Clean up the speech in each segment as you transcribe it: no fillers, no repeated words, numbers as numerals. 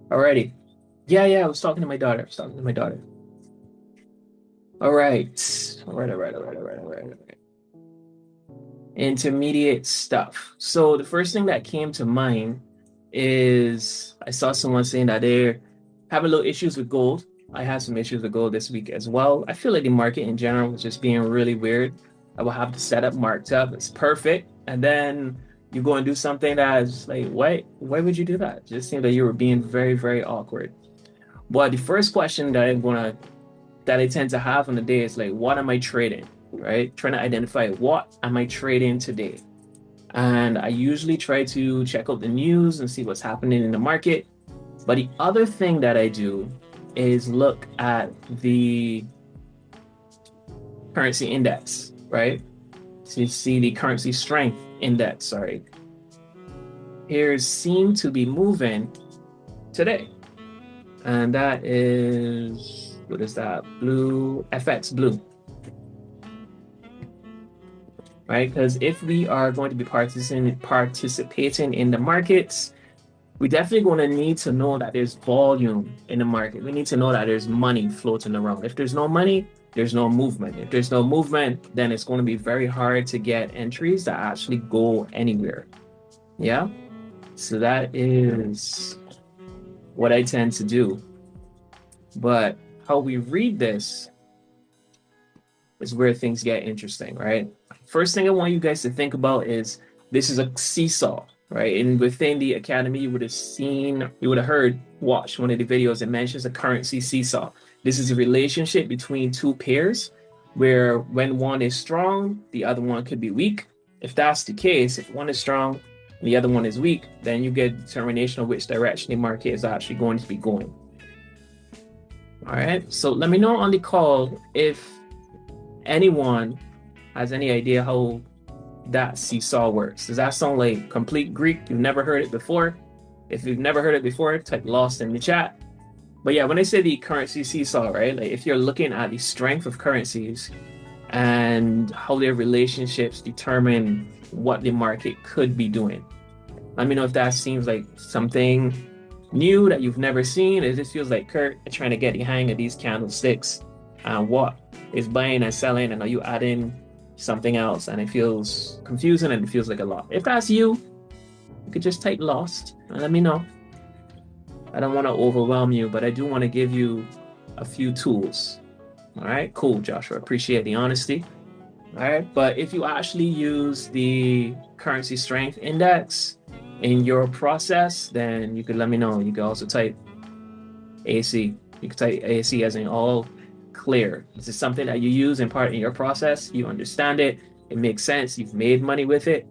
Alrighty. Yeah, I was talking to my daughter. I was talking to my daughter. All right. All right. Intermediate stuff. So the first thing that came to mind is I saw someone saying that they're having little issues with gold. I had some issues with gold this week as well. I feel like the market in general was just being really weird. I will have the setup marked up. It's perfect. And then you go and do something that is like, why would you do that? It just seemed like you were being very, very awkward. Well, the first question that I tend to have on the day is like, what am I trading? Right? Trying to identify what am I trading today? And I usually try to check out the news and see what's happening in the market. But the other thing that I do is look at the currency index, right? So you see the currency strength index, sorry. Pairs seem to be moving today. And that is, what is that? Blue, FX blue, right? Because if we are going to be participating in the markets, we definitely going to need to know that there's volume in the market. We need to know that there's money floating around. If there's no money, there's no movement. If there's no movement, then it's going to be very hard to get entries that actually go anywhere. Yeah. So that is what I tend to do. But how we read this is where things get interesting, right? First thing I want you guys to think about is this is a seesaw, right? And within the academy, you would have seen, you would have heard, watched one of the videos that mentions a currency seesaw. This is a relationship between two pairs where when one is strong, the other one could be weak. If that's the case, if one is strong and the other one is weak, then you get determination of which direction the market is actually going to be going. All right. So let me know on the call if anyone has any idea how that seesaw works. Does that sound like complete Greek? You've never heard it before? If you've never heard it before, type lost in the chat. But yeah, when I say the currency seesaw, right? Like if you're looking at the strength of currencies and how their relationships determine what the market could be doing. Let me know if that seems like something new that you've never seen. It just feels like Kurt trying to get the hang of these candlesticks and what is buying and selling, and are you adding something else? And it feels confusing and it feels like a lot. If that's you, you could just type lost and let me know. I don't want to overwhelm you, but I do want to give you a few tools. All right, cool, Joshua. Appreciate the honesty. All right, but if you actually use the currency strength index in your process, then you could let me know. You could also type AC. You could type AC as in all clear. This is something that you use in part in your process. You understand it. It makes sense. You've made money with it.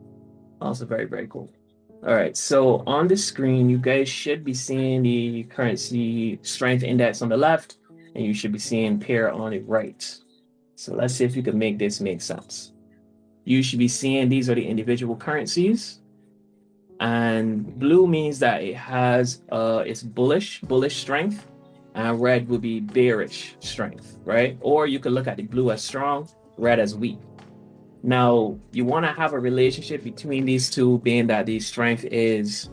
Also very, very cool. All right, so on the screen, you guys should be seeing the currency strength index on the left, and you should be seeing pair on the right. So let's see if you can make this make sense. You should be seeing these are the individual currencies, and blue means that it has it's bullish strength, and red would be bearish strength, right? Or you could look at the blue as strong, red as weak. Now, you want to have a relationship between these two, being that the strength is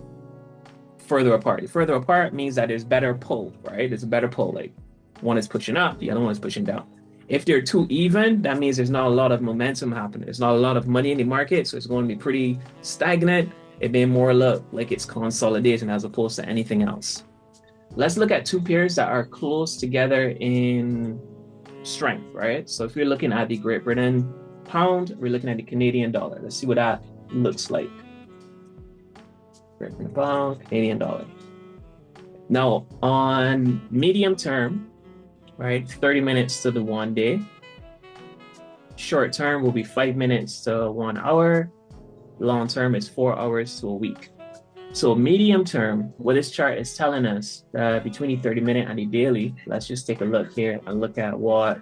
further apart. Further apart means that there's better pull, right? There's a better pull. Like one is pushing up, the other one is pushing down. If they're too even, that means there's not a lot of momentum happening. There's not a lot of money in the market, so it's going to be pretty stagnant. It may more look like it's consolidation as opposed to anything else. Let's look at two pairs that are close together in strength, right? So if you're looking at the Great Britain pound, we're looking at the Canadian dollar. Let's see what that looks like. Great Britain pound, Canadian dollar. Now, on medium term, right, 30 minutes to the 1 day. Short term will be 5 minutes to 1 hour. Long term is 4 hours to a week. So medium term, what this chart is telling us between the 30-minute and the daily, let's just take a look here and look at what,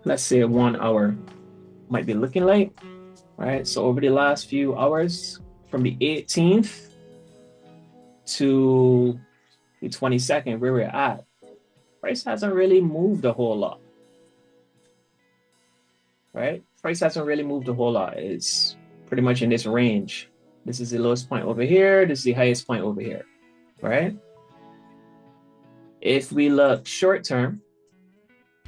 let's say 1 hour might be looking like, right? So over the last few hours, from the 18th to the 22nd, where we're at, price hasn't really moved a whole lot, right? Price hasn't really moved a whole lot. It's pretty much in this range. This is the lowest point over here. This is the highest point over here, right? If we look short term,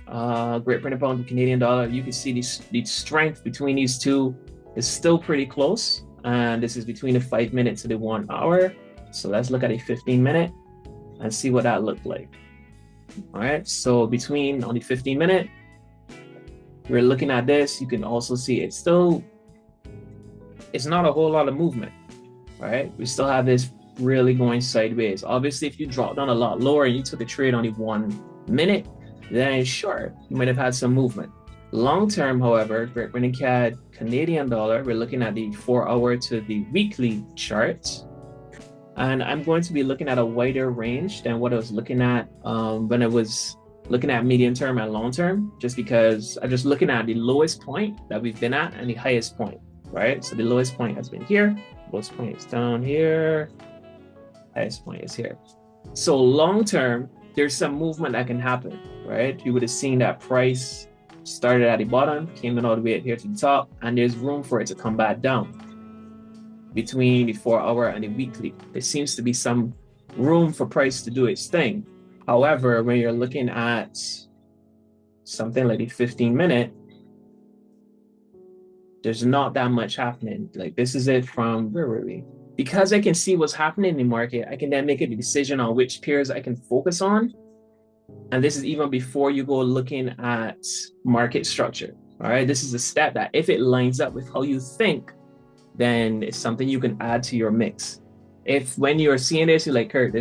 Great Britain pound to Canadian dollar, you can see the strength between these two is still pretty close. And this is between the 5 minutes to the 1 hour. So let's look at a 15-minute and see what that looked like. All right, so between on the 15-minute, we're looking at this. You can also see it's not a whole lot of movement, right? We still have this really going sideways. Obviously, if you drop down a lot lower and you took a trade on the 1 minute, then sure, you might have had some movement. Long term, however, Great Britain CAD, Canadian dollar, we're looking at the 4-hour to the weekly chart. And I'm going to be looking at a wider range than what I was looking at when I was looking at medium term and long term, just because I'm just looking at the lowest point that we've been at and the highest point, right? So the lowest point has been here, lowest point is down here, highest point is here. So long term, there's some movement that can happen, right? You would have seen that price started at the bottom, came in all the way up here to the top, and there's room for it to come back down. Between the 4-hour and the weekly, there seems to be some room for price to do its thing. However, when you're looking at something like the 15-minute, there's not that much happening. Like this is it from, where were we? Because I can see what's happening in the market, I can then make a decision on which pairs I can focus on. And this is even before you go looking at market structure. All right, this is a step that if it lines up with how you think, then it's something you can add to your mix. If when you're seeing this, you're like, Kurt,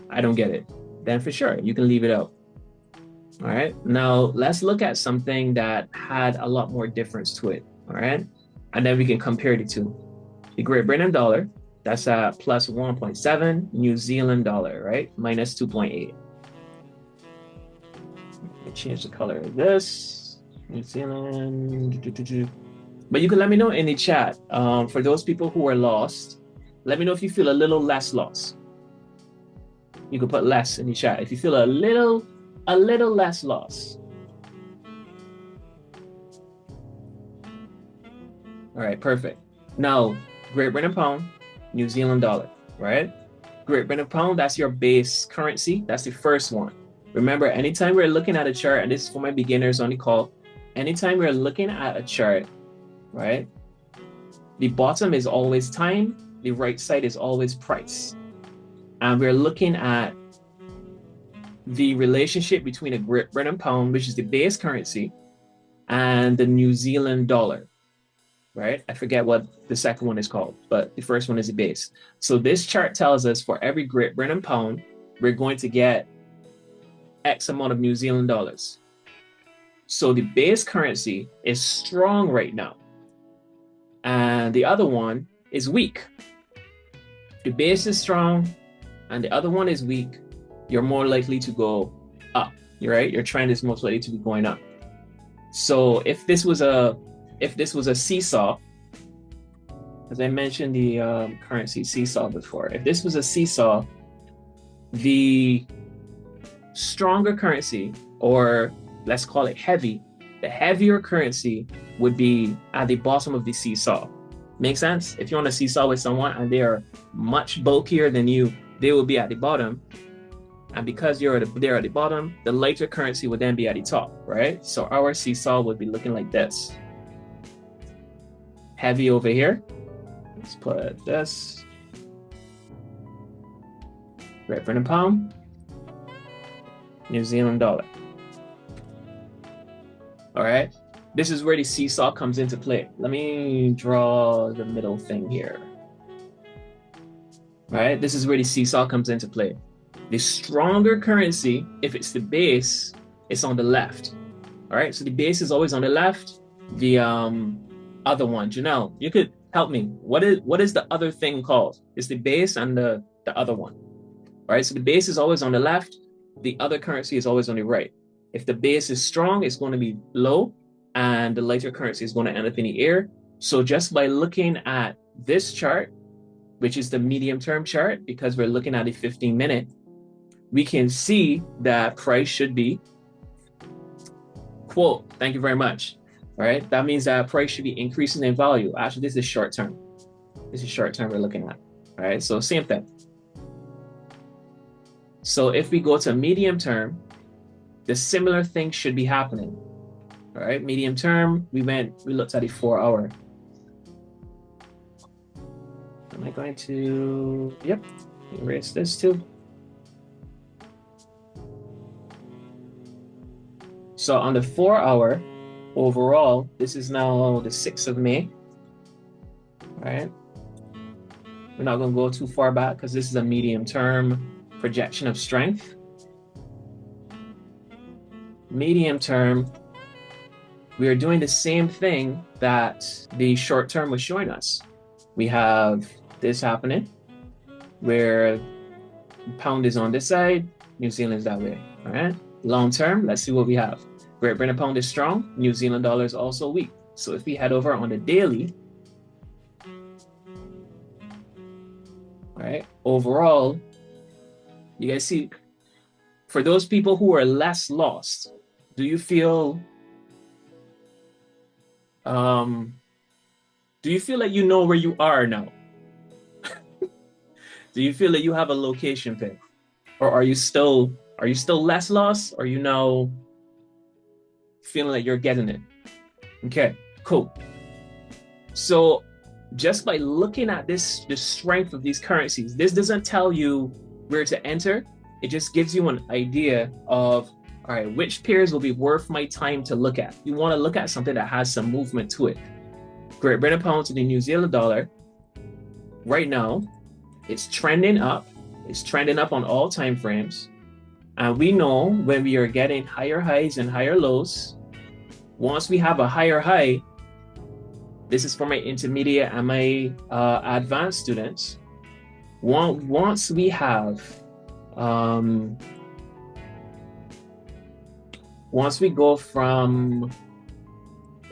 I don't get it, then for sure, you can leave it out. All right, now let's look at something that had a lot more difference to it, all right? And then we can compare the two. The Great Britain dollar, that's at plus 1.7, New Zealand dollar, right? Minus 2.8. Let me change the color of this, New Zealand. But you can let me know in the chat, for those people who are lost, let me know if you feel a little less lost. You can put less in the chat if you feel a little less lost. All right, perfect. Now, Great Britain pound, New Zealand dollar, right? Great Britain pound, that's your base currency. That's the first one. Remember, anytime we're looking at a chart, and this is for my beginners on the call, anytime we're looking at a chart, right? The bottom is always time, the right side is always price. And we're looking at the relationship between a Great Britain pound, which is the base currency, and the New Zealand dollar, right? I forget what the second one is called, but the first one is the base. So this chart tells us for every Great Britain pound, we're going to get X amount of New Zealand dollars. So the base currency is strong right now. And the other one is weak. The base is strong and the other one is weak, you're more likely to go up, right? Your trend is most likely to be going up. So if this was a seesaw, as I mentioned the currency seesaw before, if this was a seesaw, the stronger currency, or let's call it heavy, the heavier currency would be at the bottom of the seesaw. Make sense? If you're on a seesaw with someone and they are much bulkier than you, they will be at the bottom. And because they're at the bottom, the lighter currency would then be at the top, right? So our seesaw would be looking like this. Heavy over here. Let's put this. Great Britain pound. New Zealand dollar. All right. This is where the seesaw comes into play. Let me draw the middle thing here. All right. This is where the seesaw comes into play. The stronger currency, if it's the base, it's on the left. All right. So the base is always on the left. The other one, Janelle, you could help me. What is the other thing called? It's the base and the other one. All right. So the base is always on the left. The other currency is always on the right. If the base is strong, it's going to be low, and the lighter currency is going to end up in the air. So just by looking at this chart, which is the medium term chart, because we're looking at a 15-minute, we can see that price should be, quote, thank you very much. All right. That means that price should be increasing in value. Actually, this is short term. This is short term we're looking at. All right. So same thing. So if we go to medium term, the similar thing should be happening. All right, medium term, we looked at the 4 hour. Am I going to, yep, erase this too. So on the 4 hour, overall, this is now the 6th of May. All right. We're not going to go too far back because this is a medium term projection of strength. Medium term, we are doing the same thing that the short term was showing us. We have this happening where pound is on this side, New Zealand is that way. All right. Long term, let's see what we have. Great Britain pound is strong, New Zealand dollar is also weak. So if we head over on the daily, all right, overall, you guys see, for those people who are less lost, do you feel like you know where you are now? Do you feel that you have a location pick? Or are you still less lost? Or are you now feeling like you're getting it? Okay, cool. So just by looking at the strength of these currencies, this doesn't tell you where to enter. It just gives you an idea of, all right, which pairs will be worth my time to look at. You want to look at something that has some movement to it. Great Britain pound to the New Zealand dollar. Right now, it's trending up. It's trending up on all time frames. And we know when we are getting higher highs and higher lows, once we have a higher high, this is for my intermediate and my advanced students. Once we have, once we go from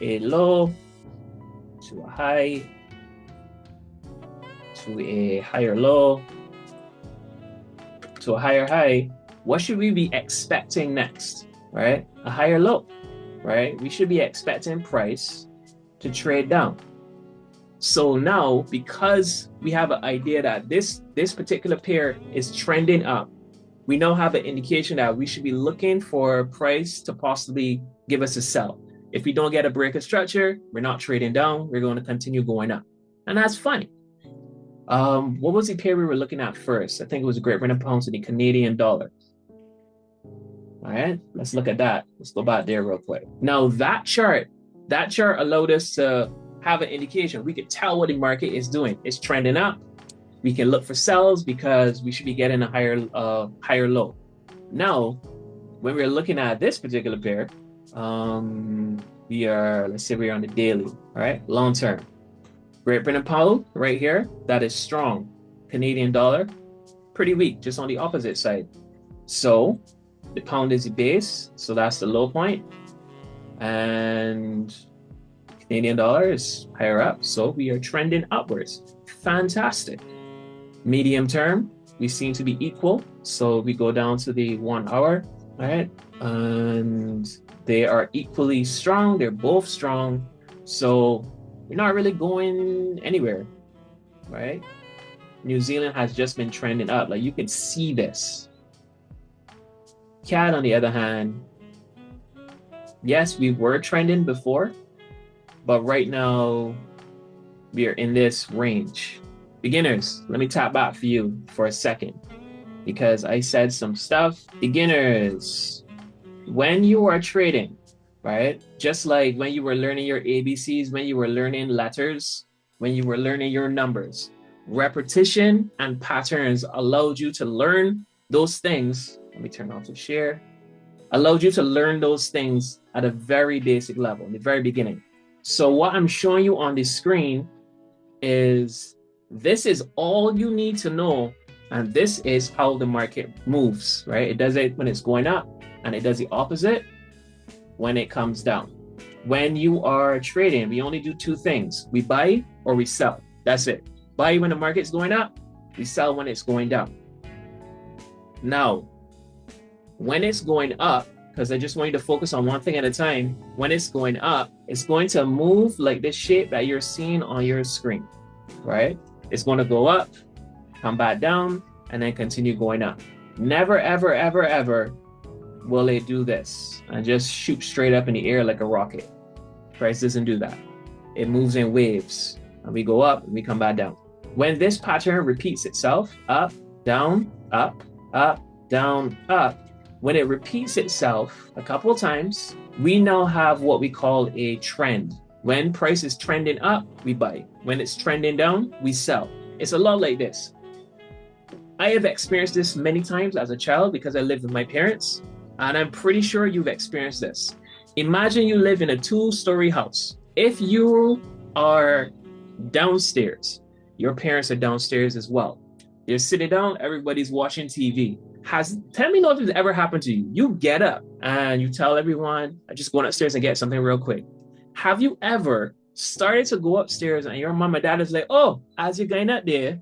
a low to a high to a higher low to a higher high, what should we be expecting next, right? A higher low, right? We should be expecting price to trade down. So now, because we have an idea that this particular pair is trending up, we now have an indication that we should be looking for price to possibly give us a sell. If we don't get a break of structure, we're not trading down, we're going to continue going up. And that's fine. What was the pair we were looking at first? I think it was Great Britain pound to the Canadian dollar. All right, let's look at that. Let's go back there real quick. Now that chart allowed us to have an indication. We could tell what the market is doing. It's trending up. We can look for sells because we should be getting a higher low. Now, when we're looking at this particular pair, let's say we're on the daily, all right, long term. Great Britain pound right here, that is strong. Canadian dollar, pretty weak, just on the opposite side. So the pound is the base, so that's the low point. And Canadian dollar is higher up, so we are trending upwards. Fantastic. Medium term, we seem to be equal. So we go down to the 1 hour, all right? And they are equally strong. They're both strong. So we're not really going anywhere, right? New Zealand has just been trending up. Like you can see this. CAD, on the other hand, yes, we were trending before, but right now we are in this range. Beginners, let me tap back for you for a second because I said some stuff. Beginners, when you are trading, right? Just like when you were learning your ABCs, when you were learning letters, when you were learning your numbers, repetition and patterns allowed you to learn those things. Let me turn off the share. Allowed you to learn those things at a very basic level, in the very beginning. So what I'm showing you on the screen is this is all you need to know. And this is how the market moves, right? It does it when it's going up and it does the opposite when it comes down. When you are trading, we only do two things. We buy or we sell. That's it. Buy when the market's going up, we sell when it's going down. Now, when it's going up, because I just want you to focus on one thing at a time, when it's going up, it's going to move like this shape that you're seeing on your screen, right? It's going to go up, come back down, and then continue going up. Never, ever, ever, ever will it do this and just shoot straight up in the air like a rocket. Price doesn't do that. It moves in waves, and we go up and we come back down. When this pattern repeats itself, up, down, down, up, when it repeats itself a couple of times, we now have what we call a trend. When price is trending up, we buy. When it's trending down, we sell. It's a lot like this. I have experienced this many times as a child because I lived with my parents, and I'm pretty sure you've experienced this. Imagine you live in a 2-story house. If you are downstairs, your parents are downstairs as well. You're sitting down, everybody's watching TV. Tell me if it's ever happened to you. You get up and you tell everyone, I'm just going upstairs and get something real quick. Have you ever started to go upstairs and your mom and dad is like, oh, as you're going up there,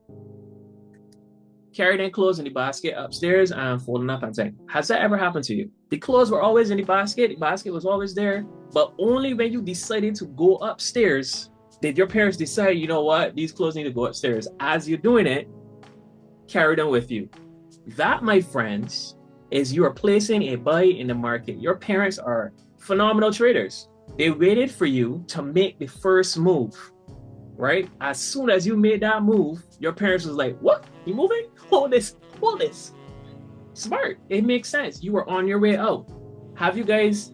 carry their clothes in the basket upstairs and fold them up and say, has that ever happened to you? The clothes were always in the basket was always there, but only when you decided to go upstairs did your parents decide, you know what, these clothes need to go upstairs. As you're doing it, carry them with you. That, my friends, is you are placing a buy in the market. Your parents are phenomenal traders. They waited for you to make the first move, right? As soon as you made that move, your parents was like, what? You moving? Hold this, hold this. Smart. It makes sense. You were on your way out. Have you guys,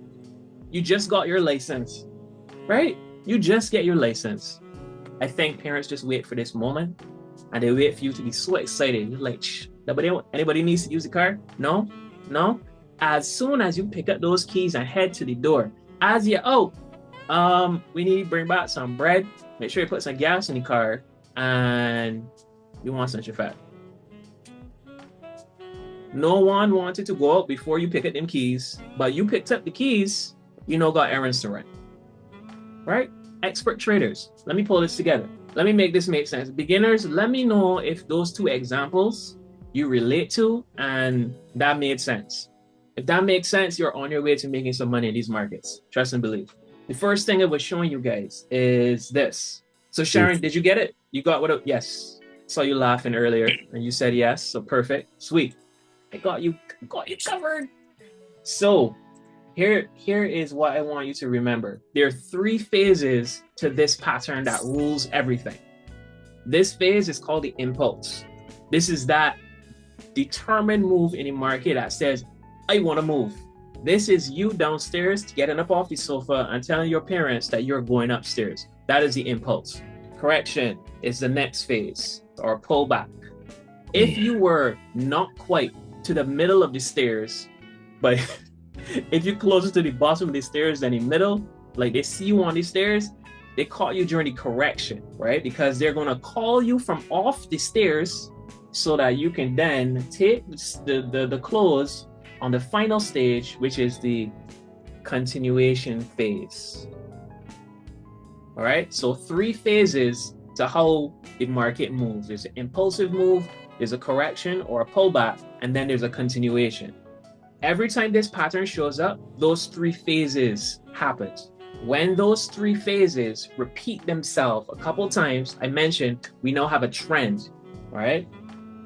you just got your license, right? You just get your license. I think parents just wait for this moment and they wait for you to be so excited. You're like, shh, anybody needs to use the car? No, no. As soon as you pick up those keys and head to the door, as you're out, we need to bring back some bread. Make sure you put some gas in the car and you want some fat. No one wanted to go out before you pick up them keys, but you picked up the keys, you know, got errands to run, right? Expert traders. Let me pull this together. Let me make this make sense. Beginners, let me know if those two examples you relate to and that made sense. If that makes sense, you're on your way to making some money in these markets. Trust and believe. The first thing I was showing you guys is this. So Sharon, did you get it? You got what? Yes. Saw you laughing earlier and you said yes. So perfect. Sweet. I got you covered. So here is what I want you to remember. There are 3 phases to this pattern that rules everything. This phase is called the impulse. This is that determined move in the market that says, I want to move. This is you downstairs getting up off the sofa and telling your parents that you're going upstairs. That is the impulse. Correction is the next phase, or pullback. If you were not quite to the middle of the stairs, but if you're closer to the bottom of the stairs than the middle, like they see you on the stairs, they caught you during the correction, right? Because they're going to call you from off the stairs so that you can then take the close on the final stage, which is the continuation phase. All right, so 3 phases to how the market moves. There's an impulsive move, there's a correction or a pullback, and then there's a continuation. Every time this pattern shows up, those 3 phases happen. When those 3 phases repeat themselves a couple times, I mentioned we now have a trend, right?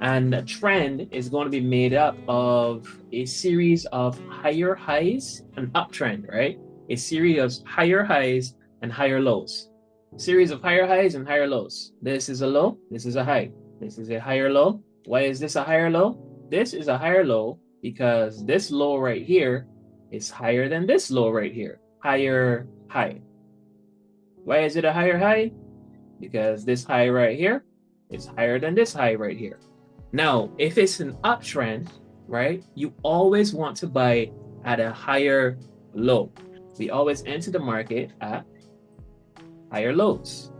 And the trend is going to be made up of a series of higher highs and uptrend, right? A series of higher highs and higher lows. Series of higher highs and higher lows. This is a low, this is a high. This is a higher low. Why is this a higher low? This is a higher low because this low right here is higher than this low right here. Higher high. Why is it a higher high? Because this high right here is higher than this high right here. Now, if it's an uptrend, right, you always want to buy at a higher low. We always enter the market at higher lows.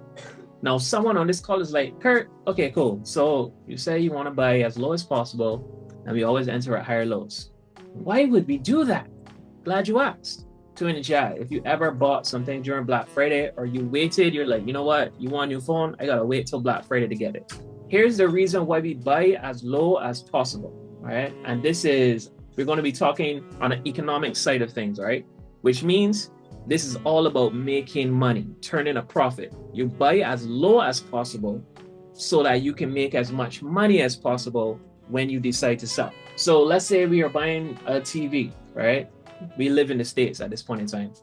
Now, someone on this call is like, Kurt, okay, cool. So you say you want to buy as low as possible, and we always enter at higher lows. Why would we do that? Glad you asked. To in the chat, if you ever bought something during Black Friday or you waited, you're like, you know what, you want a new phone? I gotta wait till Black Friday to get it. Here's the reason why we buy as low as possible, right? And this is, we're going to be talking on an economic side of things, right? Which means this is all about making money, turning a profit. You buy as low as possible so that you can make as much money as possible when you decide to sell. So let's say we are buying a TV, right? We live in the States at this point in time.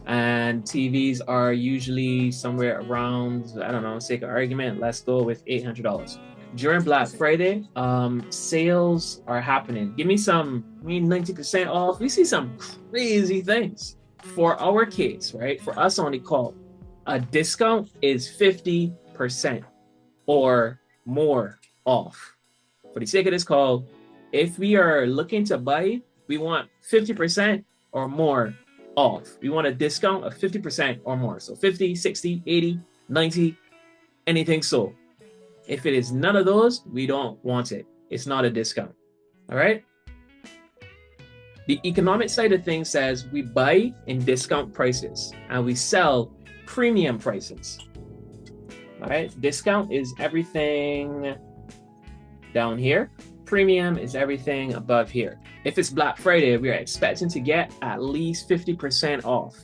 And TVs are usually somewhere around, I don't know, sake of argument, let's go with $800. During Black Friday, sales are happening. Give me 90% off. We see some crazy things. For our case, right? For us on the call, a discount is 50% or more off. For the sake of this call, if we are looking to buy, we want 50% or more off. We want a discount of 50% or more. So 50, 60, 80, 90, anything so. If it is none of those, we don't want it. It's not a discount. All right? The economic side of things says we buy in discount prices and we sell premium prices. All right? Discount is everything down here. Premium is everything above here. If it's Black Friday, we are expecting to get at least 50% off.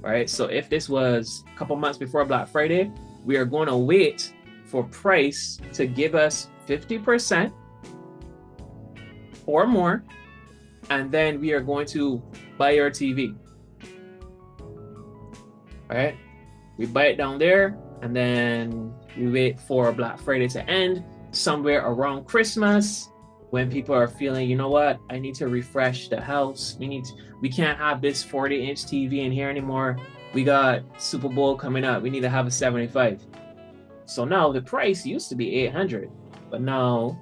All right? So if this was a couple months before Black Friday, we are going to wait for price to give us 50% or more, and then we are going to buy our TV. All right? We buy it down there, and then we wait for Black Friday to end somewhere around Christmas when people are feeling, you know what, I need to refresh the house. We can't have this 40-inch TV in here anymore. We got Super Bowl coming up. We need to have a 75. So now the price used to be $800, but now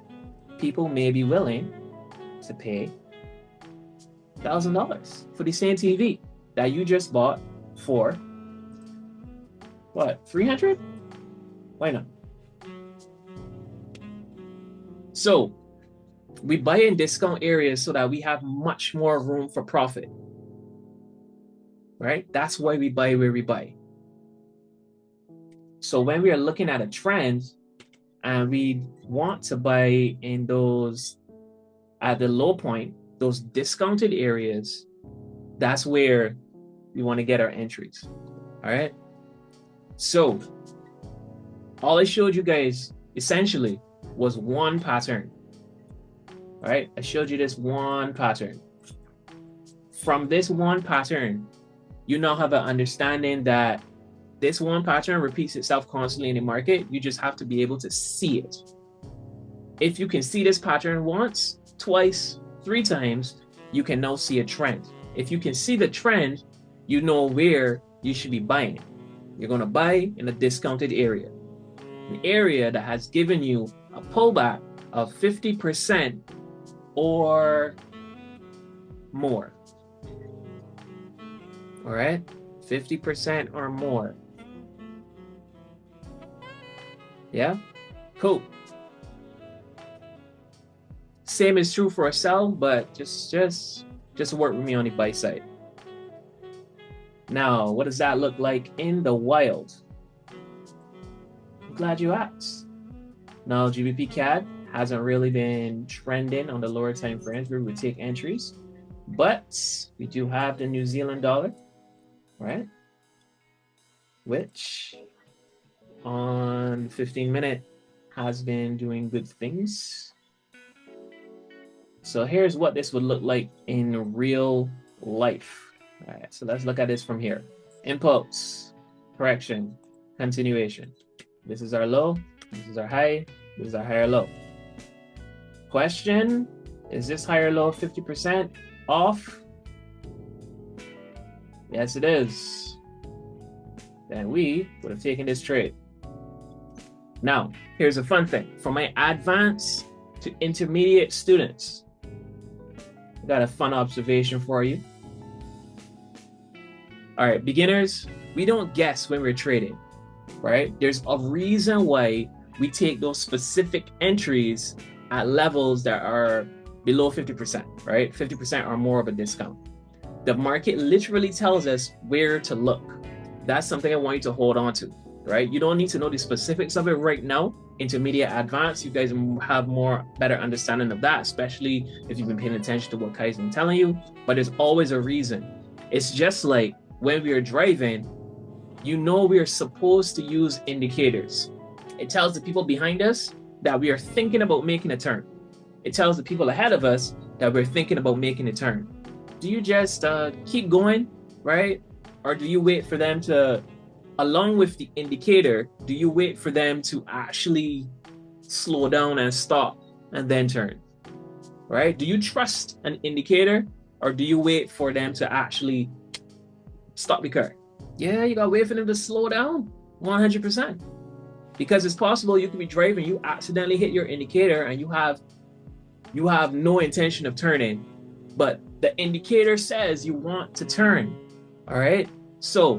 people may be willing to pay $1,000 for the same TV that you just bought for what, $300? Why not? So we buy in discount areas so that we have much more room for profit, right? That's why we buy where we buy. So when we are looking at a trend and we want to buy in those at the low point, those discounted areas, that's where we want to get our entries. All right. So all I showed you guys essentially was one pattern. All right. I showed you this one pattern. From this one pattern, you now have an understanding that this one pattern repeats itself constantly in the market. You just have to be able to see it. If you can see this pattern once, twice, 3 times, you can now see a trend. If you can see the trend, you know where you should be buying. You're going to buy in a discounted area, an area that has given you a pullback of 50% or more. All right, 50% or more. Yeah, cool. Same is true for a sell, but just work with me on the buy side. Now, what does that look like in the wild? I'm glad you asked. Now, GBP CAD hasn't really been trending on the lower time frames where we would take entries, but we do have the New Zealand dollar, right? Which on 15-minute has been doing good things. So here's what this would look like in real life. All right, so let's look at this from here. Impulse, correction, continuation. This is our low, this is our high, this is our higher low. Question, is this higher low 50% off? Yes, it is. Then we would have taken this trade. Now, here's a fun thing. For my advanced to intermediate students, I got a fun observation for you. All right, beginners, we don't guess when we're trading, right? There's a reason why we take those specific entries at levels that are below 50%, right? 50% or more of a discount. The market literally tells us where to look. That's something I want you to hold on to, right? You don't need to know the specifics of it right now. Intermediate, advanced, you guys have better understanding of that, especially if you've been paying attention to what Kai's been telling you. But there's always a reason. It's just like when we are driving, you know we are supposed to use indicators. It tells the people behind us that we are thinking about making a turn. it tells the people ahead of us that we're thinking about making a turn. Do you just keep going, right? Or do you wait for them to, along with the indicator, do you wait for them to actually slow down and stop and then turn, right? Do you trust an indicator, or do you wait for them to actually stop the car? Yeah, you gotta wait for them to slow down 100%. Because it's possible you could be driving, you accidentally hit your indicator and you have no intention of turning, but the indicator says you want to turn. All right. So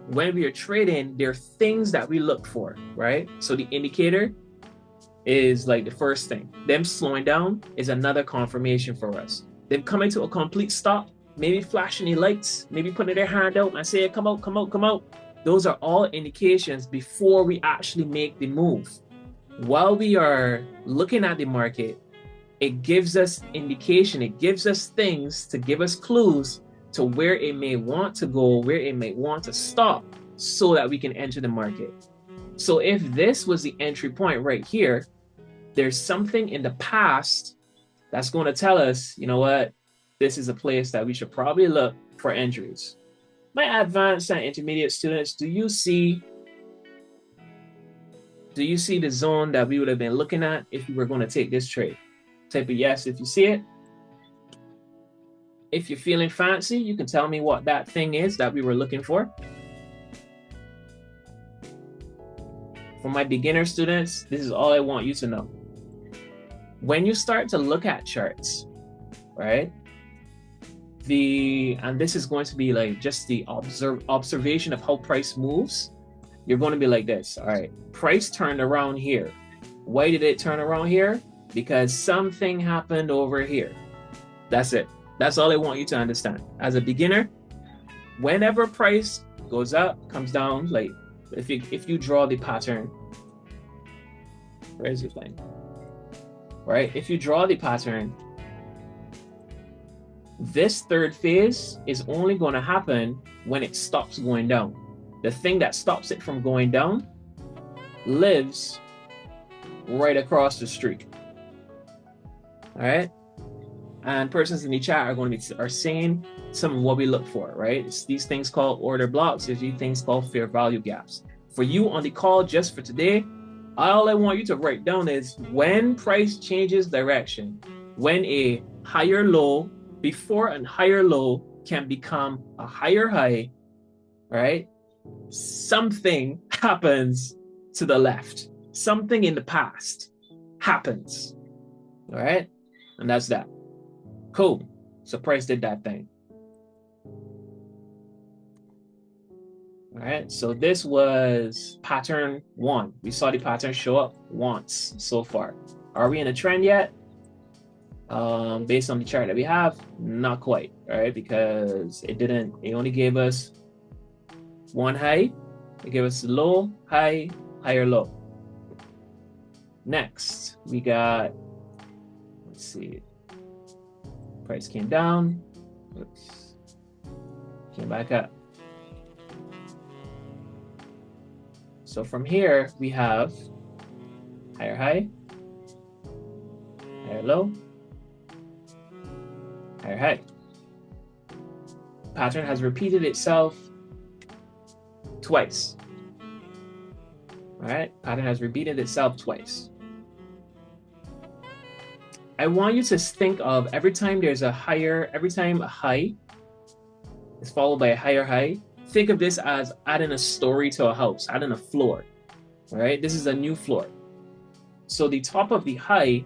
when we are trading, there are things that we look for, right? So the indicator is like the first thing. Them slowing down is another confirmation for us. Them coming to a complete stop, maybe flashing the lights, maybe putting their hand out and saying, come out, come out, come out. Those are all indications before we actually make the move. While we are looking at the market, it gives us indication, it gives us things to give us clues to where it may want to go, where it may want to stop, so that we can enter the market. So if this was the entry point right here, there's something in the past that's going to tell us, you know what, this is a place that we should probably look for entries. My advanced and intermediate students, do you see the zone that we would have been looking at if we were going to take this trade? Type a yes if you see it. If you're feeling fancy, you can tell me what that thing is that we were looking for. For my beginner students, this is all I want you to know. When you start to look at charts, right? And this is going to be like just the observation of how price moves. You're going to be like this. All right, price turned around here. Why did it turn around here? Because something happened over here. That's it. That's all I want you to understand. As a beginner, whenever price goes up, comes down, like if you draw the pattern, where's your thing? Right? If you draw the pattern, this third phase is only going to happen when it stops going down. The thing that stops it from going down lives right across the street. All right. And persons in the chat are going to be saying some of what we look for, right? It's these things called order blocks. There's these things called fair value gaps. For you on the call just for today, all I want you to write down is when price changes direction, when a higher low, before a higher low can become a higher high, right? Something happens to the left. Something in the past happens, all right? And that's that. Cool. So price did that thing. All right. So this was pattern 1. We saw the pattern show up once so far. Are we in a trend yet? Based on the chart that we have, not quite. All right, because it only gave us one high. It gave us low, high, higher, low. Next, we got, let's see. Price came down, oops, came back up. So from here, we have higher high, higher low, higher high. Pattern has repeated itself twice. All right, pattern has repeated itself twice. I want you to think of every time a high is followed by a higher high, think of this as adding a story to a house, adding a floor, all right? This is a new floor. So the top of the high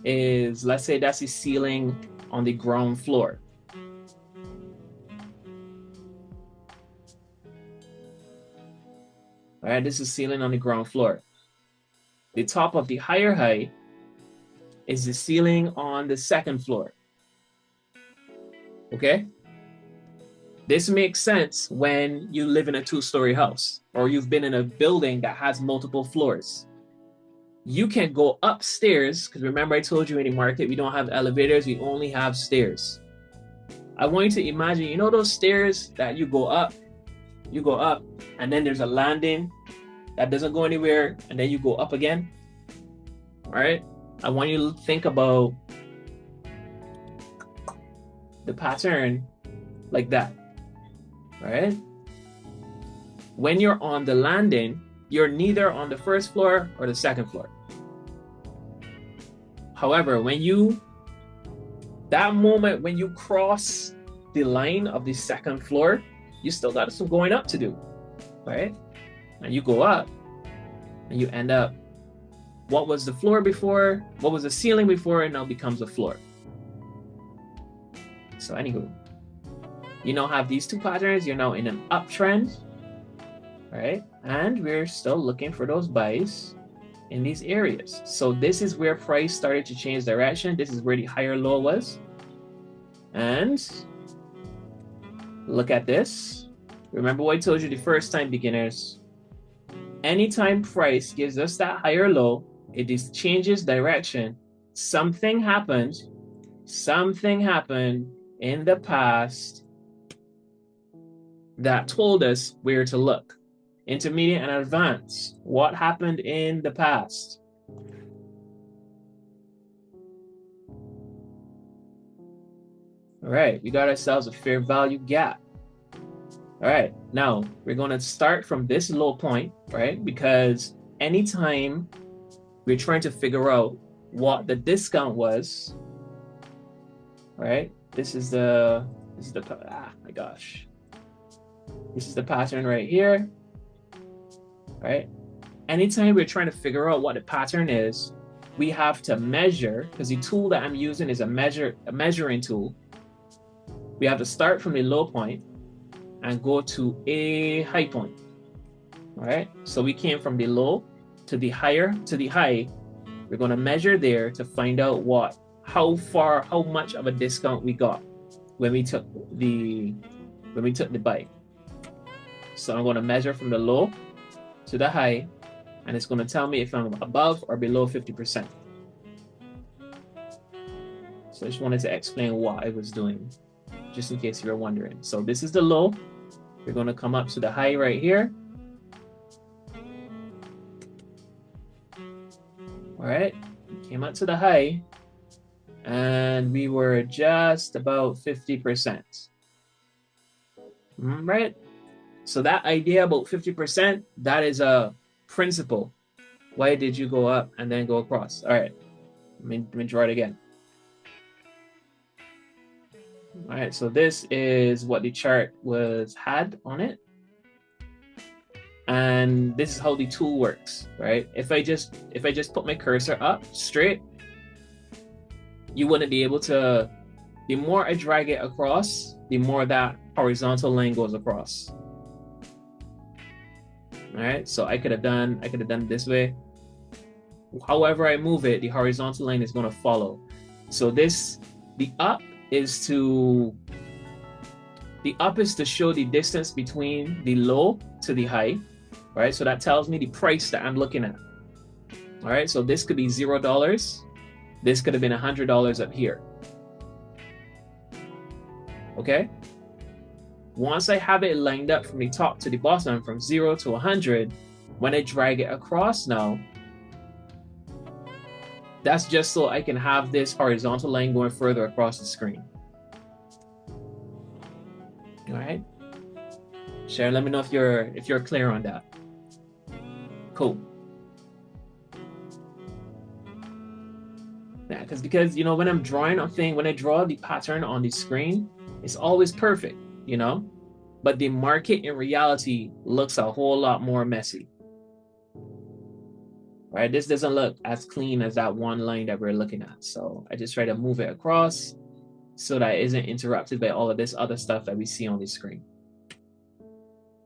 is, let's say that's the ceiling on the ground floor. All right, this is ceiling on the ground floor. The top of the higher high is the ceiling on the second floor. Okay? This makes sense when you live in a 2-story house or you've been in a building that has multiple floors. You can go upstairs, because remember I told you in the market, we don't have elevators, we only have stairs. I want you to imagine, you know those stairs that you go up, and then there's a landing that doesn't go anywhere, and then you go up again, all right? I want you to think about the pattern like that, right? When you're on the landing, you're neither on the first floor or the second floor. However, that moment when you cross the line of the second floor, you still got some going up to do, right? And you go up and you end up, what was the floor before, what was the ceiling before, it now becomes a floor. So anywho, you now have these two patterns, you're now in an uptrend, right? And we're still looking for those buys in these areas. So this is where price started to change direction. This is where the higher low was. And look at this. Remember what I told you the first time, beginners. Anytime price gives us that higher low, it just changes direction. Something happened in the past that told us where to look. Intermediate and advanced. What happened in the past? All right, we got ourselves a fair value gap. All right, now we're going to start from this low point, right? Because anytime we're trying to figure out what the discount was, right? This is the my gosh. This is the pattern right here, right? Anytime we're trying to figure out what the pattern is, we have to measure, because the tool that I'm using is a measuring tool. We have to start from the low point and go to a high point. All right, so we came from the low to the high. We're going to measure there to find out how much of a discount we got when we took the buy. So I'm going to measure from the low to the high, and it's going to tell me if I'm above or below 50%. So I just wanted to explain what I was doing, just in case you were wondering. So this is the low. We're going to come up to the high right here. All right, we came up to the high, and we were just about 50%. Right? So that idea about 50%, that is a principle. Why did you go up and then go across? All right, let me draw it again. All right, so this is what the chart had on it. And this is how the tool works, right? If I just put my cursor up straight, you wouldn't be able to, the more I drag it across, the more that horizontal line goes across. All right, so I could have done it this way. However I move it, the horizontal line is going to follow. So the up is to show the distance between the low to the high, right? So that tells me the price that I'm looking at. All right, so this could be $0. This could have been $100 up here. Okay. Once I have it lined up from the top to the bottom, from 0 to 100, when I drag it across now, that's just so I can have this horizontal line going further across the screen. All right. Sharon, let me know if you're clear on that. Cool. Yeah, because you know, when I'm drawing a thing, when I draw the pattern on the screen, it's always perfect, you know, but the market in reality looks a whole lot more messy. Right? This doesn't look as clean as that one line that we're looking at. So I just try to move it across so that it isn't interrupted by all of this other stuff that we see on the screen.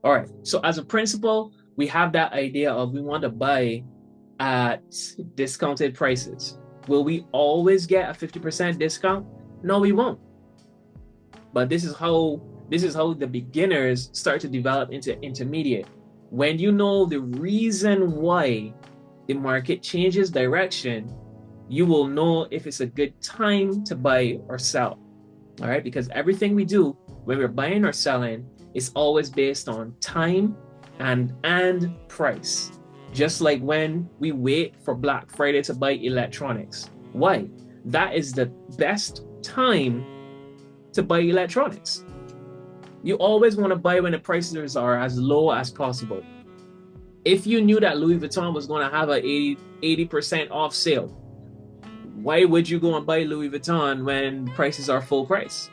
All right, so as a principle, we have that idea of we want to buy at discounted prices. Will we always get a 50% discount? No, we won't. But this is how the beginners start to develop into intermediate. When you know the reason why the market changes direction, you will know if it's a good time to buy or sell. All right, because everything we do when we're buying or selling is always based on time and price. Just like when we wait for Black Friday to buy electronics. Why? That is the best time to buy electronics. You always want to buy when the prices are as low as possible. If you knew that Louis Vuitton was going to have a 80% off sale, why would you go and buy Louis Vuitton when prices are full price?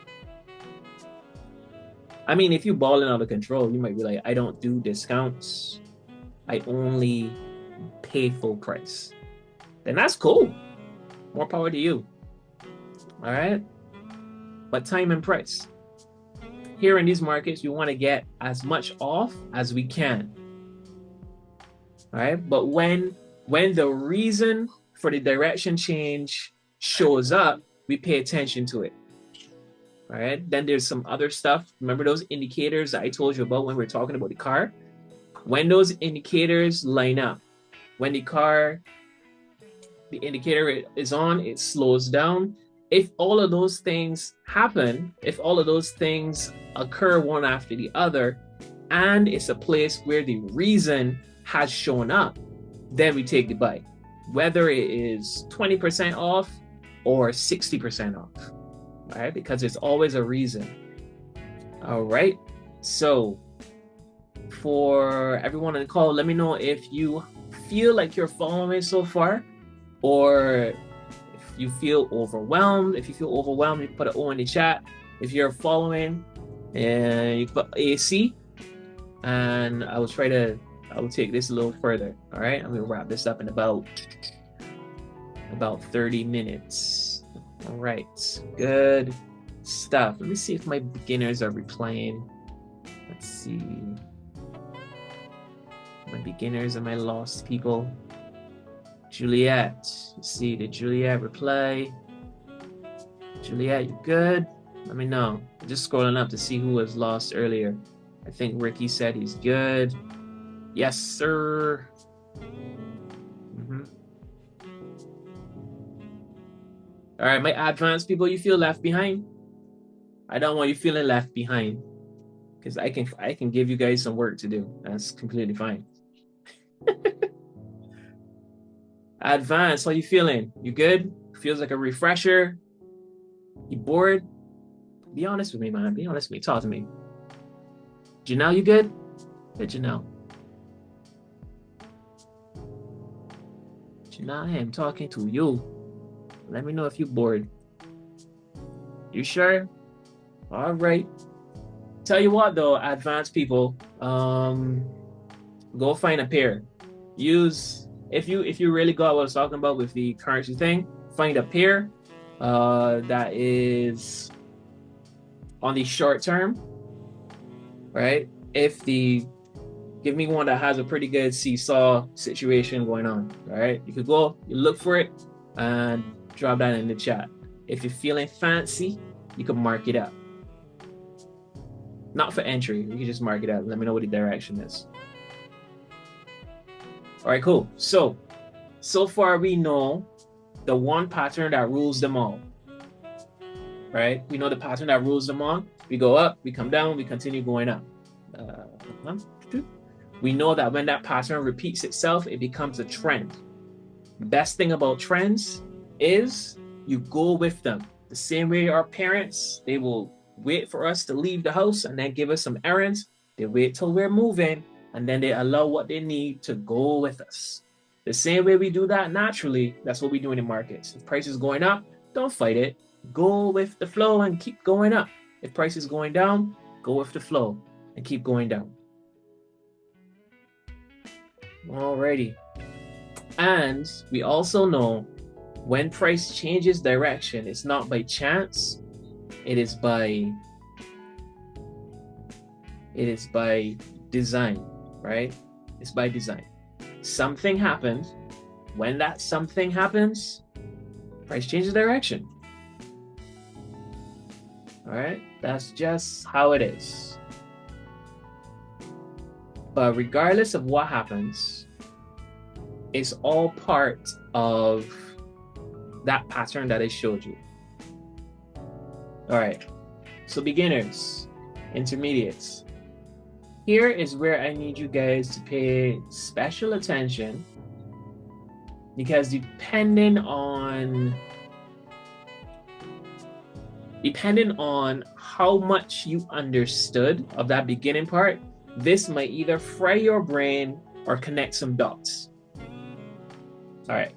I mean, if you're balling out of control, you might be like, I don't do discounts. I only pay full price. Then that's cool. More power to you. All right? But time and price. Here in these markets, we want to get as much off as we can. All right? But when the reason for the direction change shows up, we pay attention to it. All right? Then there's some other stuff. Remember those indicators that I told you about when we were talking about the car? When those indicators line up, when the indicator is on, it slows down. If all of those things happen, if all of those things occur one after the other, and it's a place where the reason has shown up, then we take the buy. Whether it is 20% off or 60% off, all right? Because there's always a reason. All right, so for everyone on the call, let me know if you feel like you're following so far, or if you feel overwhelmed. If you feel overwhelmed, you put an O in the chat. If you're following, and you put AC, and I will take this a little further. All right, I'm gonna wrap this up in about 30 minutes. All right, good stuff. Let me see if my beginners are replying. Let's see. My beginners and my lost people. Juliet, let's see, did Juliet reply? Juliet, you good? Let me know. I'm just scrolling up to see who was lost earlier. I think Ricky said he's good. Yes, sir. All right, my advanced people, you feel left behind? I don't want you feeling left behind, because I can give you guys some work to do. That's completely fine. Advanced, how you feeling? You good? Feels like a refresher? You bored? Be honest with me, man. Be honest with me. Talk to me. Janelle, you good? Hey, Janelle. Janelle, I am talking to you. Let me know if you're bored. You sure? All right. Tell you what, though, advanced people, go find a pair. If you really got what I was talking about with the currency thing, find a pair that is on the short term, right? Give me one that has a pretty good seesaw situation going on, all right? You could go, you look for it, and drop that in the chat. If you're feeling fancy, you can mark it up. Not for entry, you can just mark it up. Let me know what the direction is. All right, cool. So far we know the one pattern that rules them all, right? We know the pattern that rules them all. We go up, we come down, we continue going up. We know that when that pattern repeats itself, it becomes a trend. Best thing about trends is you go with them. The same way our parents, they will wait for us to leave the house and then give us some errands. They wait till we're moving, and then they allow what they need to go with us. The same way we do that naturally, that's what we do in the markets. If price is going up, don't fight it. Go with the flow and keep going up. If price is going down, go with the flow and keep going down. Alrighty. And we also know when price changes direction, it's not by chance, it is by design, right? It's by design. Something happens. When that something happens, price changes direction. All right, that's just how it is. But regardless of what happens, it's all part of that pattern that I showed you. All right, so beginners, intermediates, Here is where I need you guys to pay special attention, because depending on how much you understood of that beginning part, this might either fry your brain or connect some dots. All right.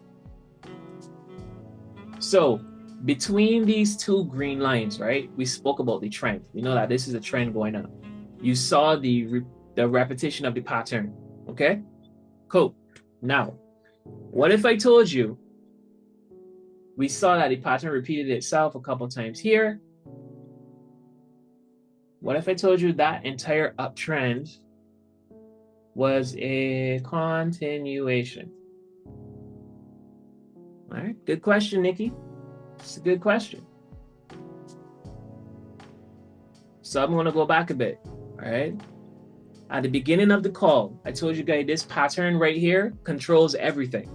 So between these two green lines, right, we spoke about the trend. We know that this is a trend going on. You saw the repetition of the pattern. Okay, cool. Now, what if I told you we saw that the pattern repeated itself a couple times here? What if I told you that entire uptrend was a continuation? All right, good question, Nikki. It's a good question. So I'm going to go back a bit. All right. At the beginning of the call, I told you guys this pattern right here controls everything.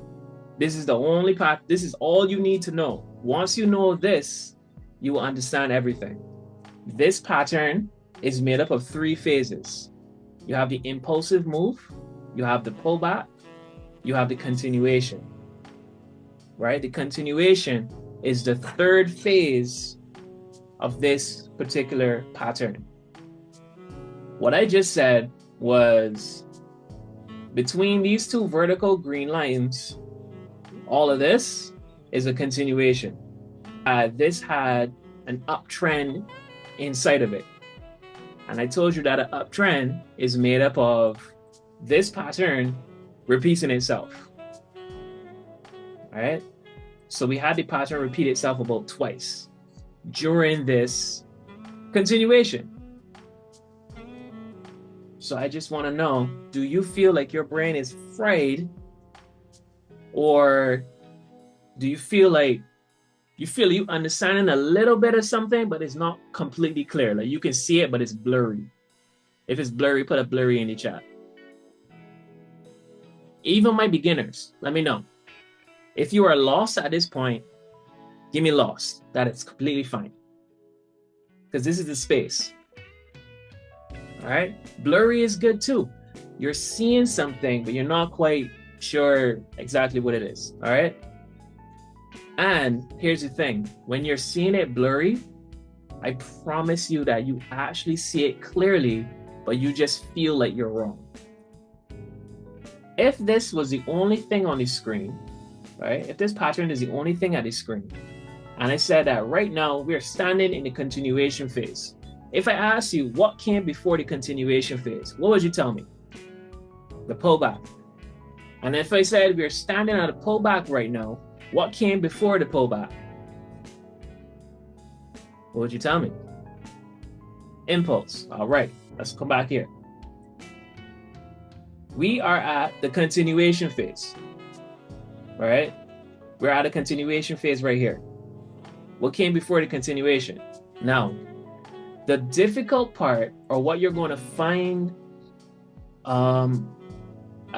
This is the only path. This is all you need to know. Once you know this, you will understand everything. This pattern is made up of 3 phases. You have the impulsive move, you have the pullback, you have the continuation. Right? The continuation is the 3rd phase of this particular pattern. What I just said was between these 2 vertical green lines, all of this is a continuation. This had an uptrend inside of it. And I told you that an uptrend is made up of this pattern repeating itself. All right. So we had the pattern repeat itself about twice during this continuation. So I just want to know, do you feel like your brain is fried, or do you feel like you understanding a little bit of something, but it's not completely clear? Like you can see it, but it's blurry. If it's blurry, put a blurry in the chat. Even my beginners, let me know. If you are lost at this point, give me lost. That is completely fine. Because this is the space. All right. Blurry is good too. You're seeing something, but you're not quite sure exactly what it is. All right. And here's the thing. When you're seeing it blurry, I promise you that you actually see it clearly, but you just feel like you're wrong. If this was the only thing on the screen, right? If this pattern is the only thing at the screen, and I said that right now we're standing in the continuation phase. If I ask you what came before the continuation phase, what would you tell me? The pullback. And if I said we're standing at a pullback right now, what came before the pullback? What would you tell me? Impulse. All right, let's come back here. We are at the continuation phase. All right, we're at a continuation phase right here. What came before the continuation? Now, the difficult part, or what you're going to find a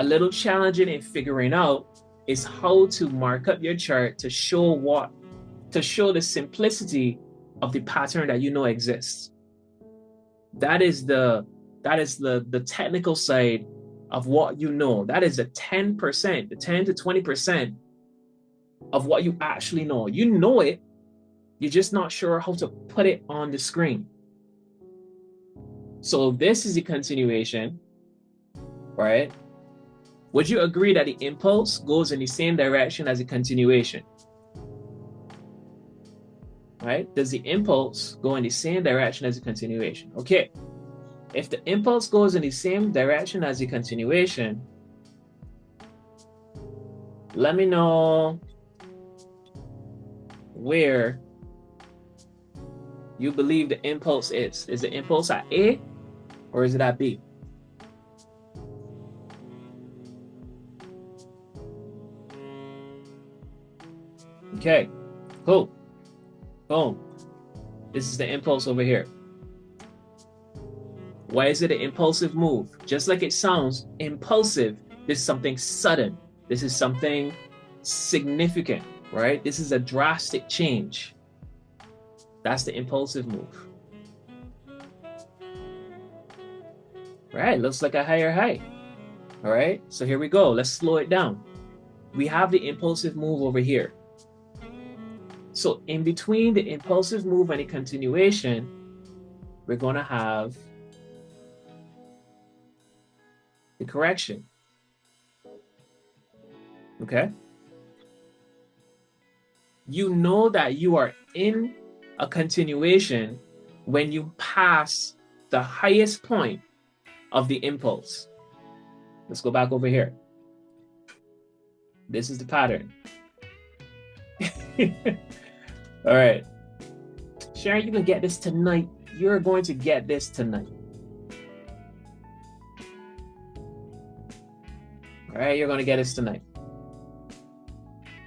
little challenging in figuring out, is how to mark up your chart to show the simplicity of the pattern that you know exists. That is the technical side of what you know. That is the 10%, the 10 to 20% of what you actually know. You know it, you're just not sure how to put it on the screen. So this is the continuation, right? Would you agree that the impulse goes in the same direction as the continuation? Right? Does the impulse go in the same direction as the continuation? Okay. If the impulse goes in the same direction as the continuation, let me know where you believe the impulse is. Is the impulse at A or is it at B? Okay, cool. Boom. This is the impulse over here. Why is it an impulsive move? Just like it sounds, impulsive. This is something sudden. This is something significant, right? This is a drastic change. That's the impulsive move. All right, looks like a higher high. All right, so here we go. Let's slow it down. We have the impulsive move over here. So in between the impulsive move and the continuation, we're going to have the correction. Okay? You know that you are in a continuation when you pass the highest point of the impulse. Let's go back over here. This is the pattern. All right. Sharon, you can get this tonight. You're going to get this tonight. All right, you're going to get this tonight.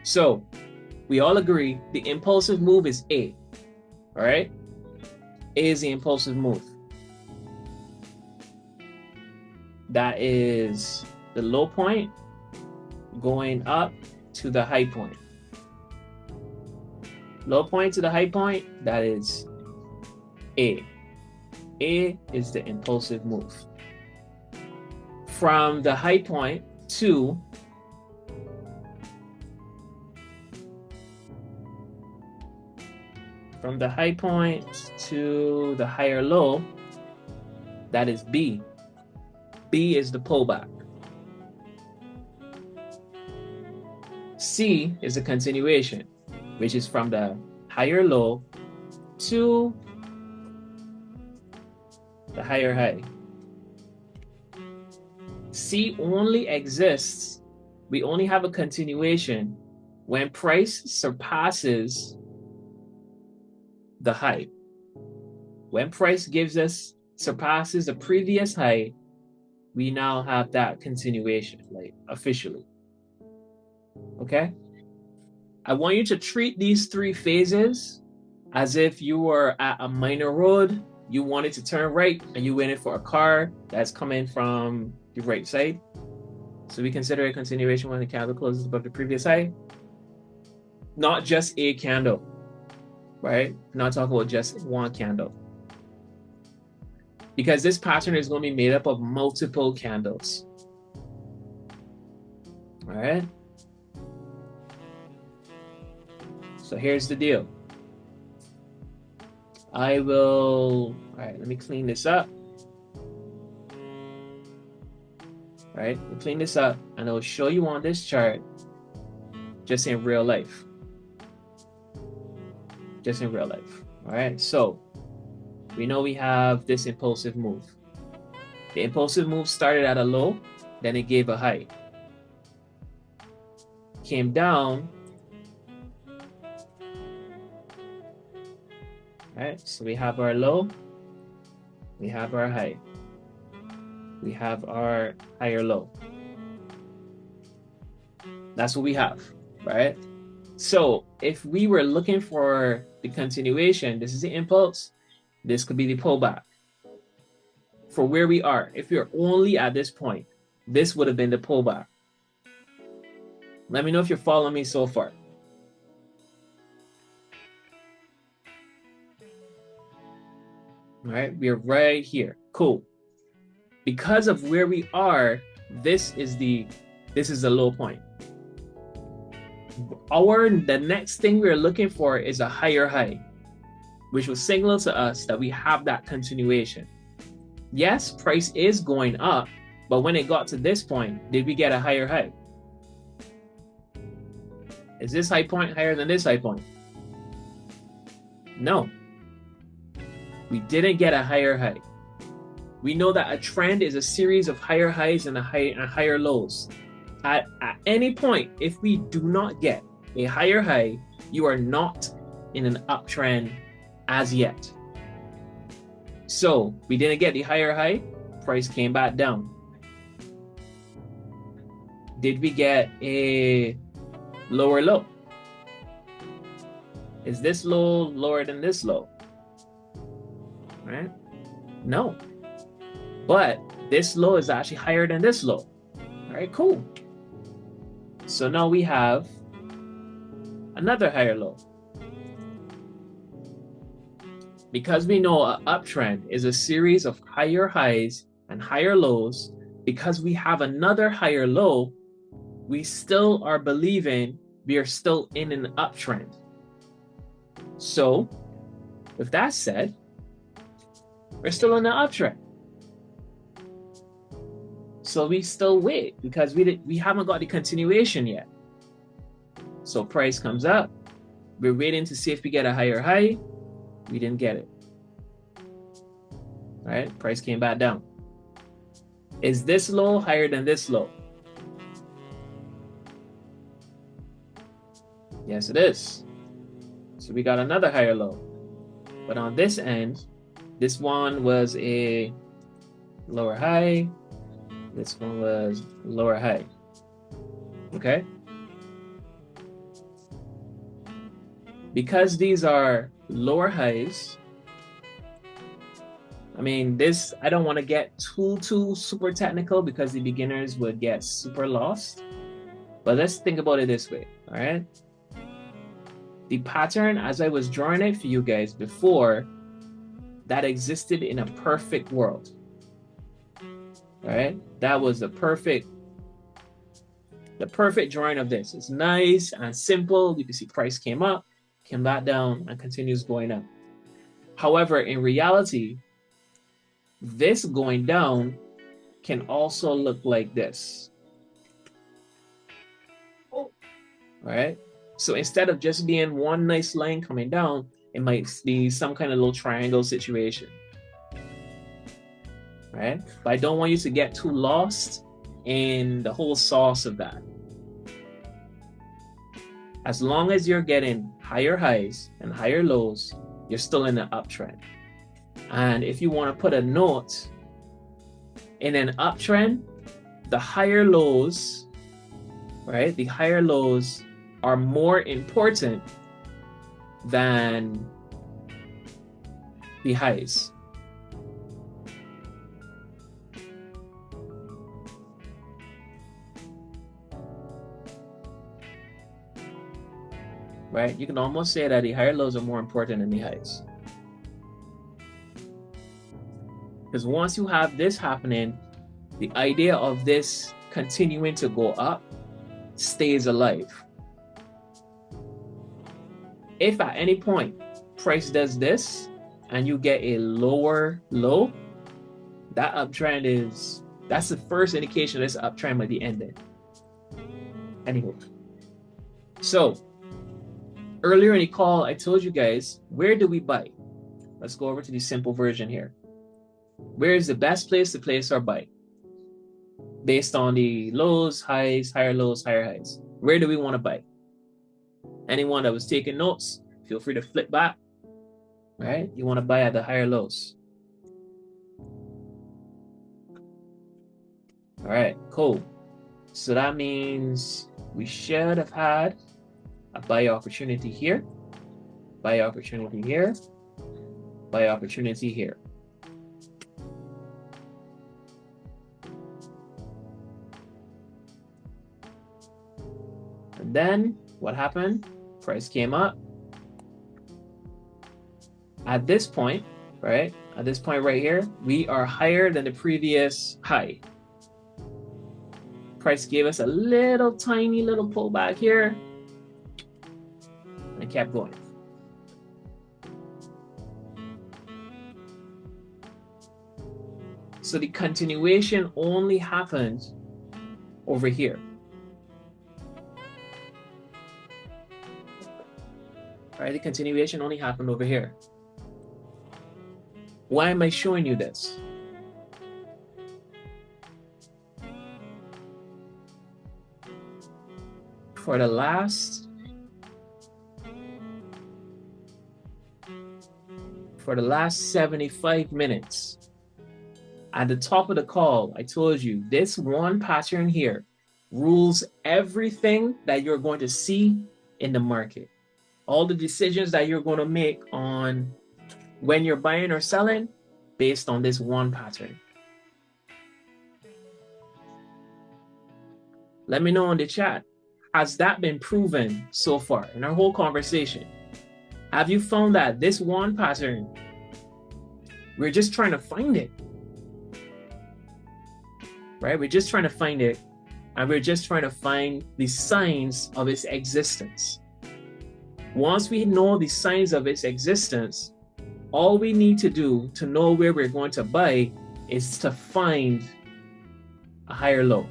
So we all agree the impulsive move is A. All right? A is the impulsive move. That is the low point going up to the high point. Low point to the high point, that is A. A is the impulsive move. From the high point to the higher low, that is B. B is the pullback. C is a continuation, which is from the higher low to the higher high. C only exists, we only have a continuation when price surpasses the high. When price surpasses the previous high, we now have that continuation, like officially. Okay? I want you to treat these three phases as if you were at a minor road, you wanted to turn right, and you waited for a car that's coming from the right side. So we consider a continuation when the candle closes above the previous high. Not just a candle, right? Not talking about just one candle. Because this pattern is going to be made up of multiple candles. All right? So here's the deal. All right, let me clean this up. All right, let me clean this up and I'll show you on this chart just in real life. Just in real life. All right, so we know we have this impulsive move. The impulsive move started at a low, then it gave a high. Came down. All right, so we have our low, we have our high, we have our higher low. That's what we have, right? So if we were looking for the continuation, this is the impulse, this could be the pullback. For where we are, if you're only at this point, this would have been the pullback. Let me know if you're following me so far. All right, we are right here. Cool. Because of where we are, this is the low point. The next thing we're looking for is a higher high, which will signal to us that we have that continuation. Yes, price is going up, but when it got to this point, did we get a higher high? Is this high point higher than this high point? No. We didn't get a higher high. We know that a trend is a series of higher highs and higher lows. At any point, if we do not get a higher high, you are not in an uptrend as yet. So we didn't get the higher high, price came back down. Did we get a lower low? Is this low lower than this low? Right? No. But this low is actually higher than this low. All right, cool. So now we have another higher low. Because we know an uptrend is a series of higher highs and higher lows, because we have another higher low, we still are believing we are still in an uptrend. So with that said, we're still in the uptrend. So we still wait because we haven't got the continuation yet. So price comes up. We're waiting to see if we get a higher high. We didn't get it. All right, price came back down. Is this low higher than this low? Yes, it is. So we got another higher low. But on this end, this one was a lower high. This one was lower high. Okay? Because these are lower highs, I mean, this, I don't want to get too super technical because the beginners would get super lost. But let's think about it this way, all right? The pattern, as I was drawing it for you guys before, that existed in a perfect world, all right? That was the perfect drawing of this. It's nice and simple. You can see price came up, came back down, and continues going up. However, in reality, this going down can also look like this. All right? So instead of just being one nice line coming down, it might be some kind of little triangle situation. Right? But I don't want you to get too lost in the whole sauce of that. As long as you're getting higher highs and higher lows, you're still in an uptrend. And if you want to put a note, in an uptrend, the higher lows, right? The higher lows are more important than the highs. Right? You can almost say that the higher lows are more important than the highs. Because once you have this happening, the idea of this continuing to go up stays alive. If at any point price does this and you get a lower low, that uptrend that's the first indication this uptrend might be ending. Anyway, so earlier in the call, I told you guys, where do we buy? Let's go over to the simple version here. Where is the best place to place our buy? Based on the lows, highs, higher lows, higher highs. Where do we want to buy? Anyone that was taking notes, feel free to flip back. Right? You want to buy at the higher lows. All right, cool. So that means we should have had a buy opportunity here, buy opportunity here, buy opportunity here. And then what happened? Price came up. At this point, right? At this point right here, we are higher than the previous high. Price gave us a little tiny little pullback here and it kept going. So the continuation only happened over here. Right? The continuation only happened over here. Why am I showing you this? For the last 75 minutes, at the top of the call, I told you this one pattern here rules everything that you're going to see in the market. All the decisions that you're going to make on when you're buying or selling based on this one pattern. Let me know in the chat. Has that been proven so far in our whole conversation? Have you found that this one pattern, we're just trying to find it? right? We're just trying to find it, and we're just trying to find the signs of its existence. Once we know the signs of its existence, all we need to do to know where we're going to buy is to find a higher low.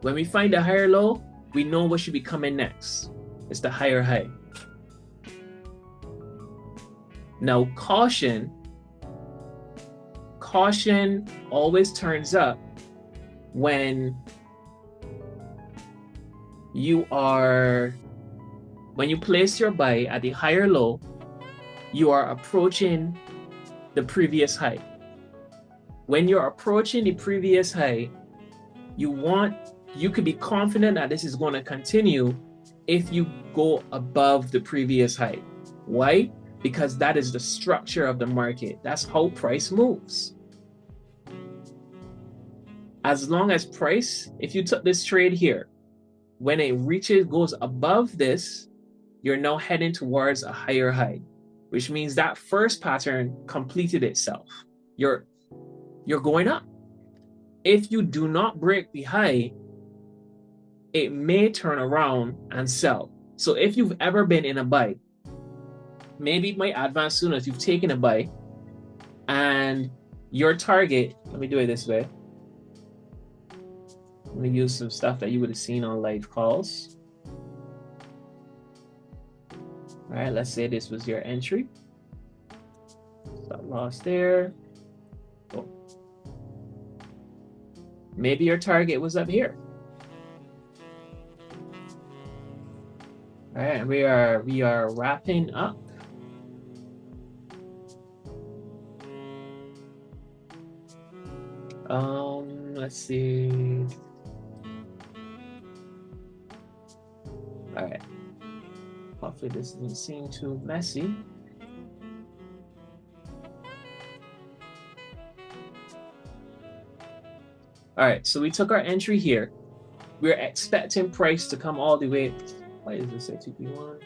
When we find a higher low, we know what should be coming next. It's the higher high. Now, caution always turns up when you place your buy at the higher low, you are approaching the previous high. When you're approaching the previous high, you could be confident that this is going to continue if you go above the previous high. Why? Because that is the structure of the market. That's how price moves. As long as price, if you took this trade here, when it goes above this, you're now heading towards a higher high, which means that first pattern completed itself. You're going up. If you do not break the high, it may turn around and sell. So if you've ever been in a buy, maybe it might advance soon as you've taken a buy, and your target, let me do it this way. Let me use some stuff that you would have seen on live calls. All right, let's say this was your entry. Stop loss there. Oh. Maybe your target was up here. All right, we are wrapping up. Let's see. All right. Hopefully this doesn't seem too messy. All right, so we took our entry here. We're expecting price to come all the way. Why does this say TP1?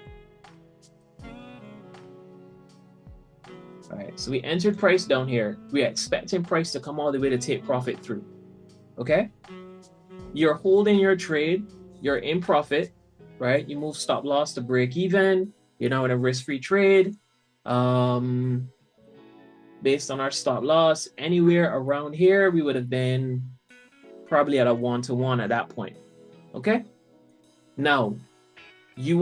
All right, so we entered price down here. We're expecting price to come all the way to take profit through. Okay? You're holding your trade. You're in profit, right? You move stop loss to break even. You're now in a risk-free trade. Based on our stop loss, anywhere around here, we would have been probably at a 1-to-1 at that point. Okay? Now, you've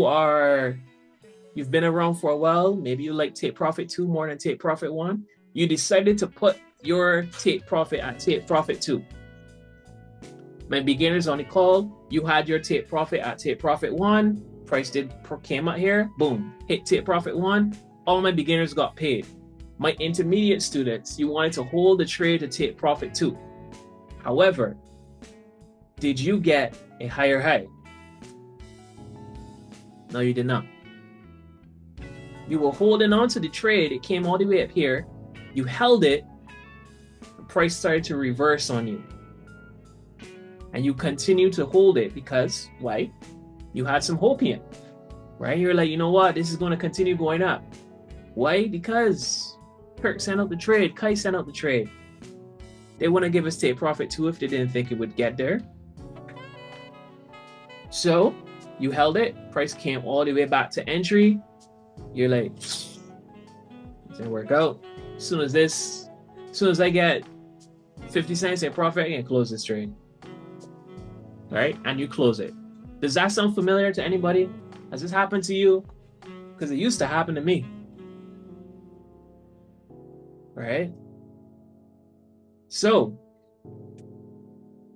been around for a while. Maybe you like take profit 2 more than take profit 1. You decided to put your take profit at take profit 2. My beginners on the call, you had your take profit at take profit 1. Price came out here, boom, hit take profit 1. All my beginners got paid. My intermediate students, you wanted to hold the trade to take profit 2. However, did you get a higher high? No, you did not. You were holding on to the trade. It came all the way up here. You held it. The price started to reverse on you. And you continue to hold it because, why? You had some hope in it, right? You're like, you know what? This is going to continue going up. Why? Because Kirk sent out the trade. Kai sent out the trade. They want to give us take profit too if they didn't think it would get there. So you held it. Price came all the way back to entry. You're like, it didn't work out. As soon as I get 50 cents in profit, I can close this trade. Right? And you close it. Does that sound familiar to anybody? Has this happened to you? Because it used to happen to me. Right? So,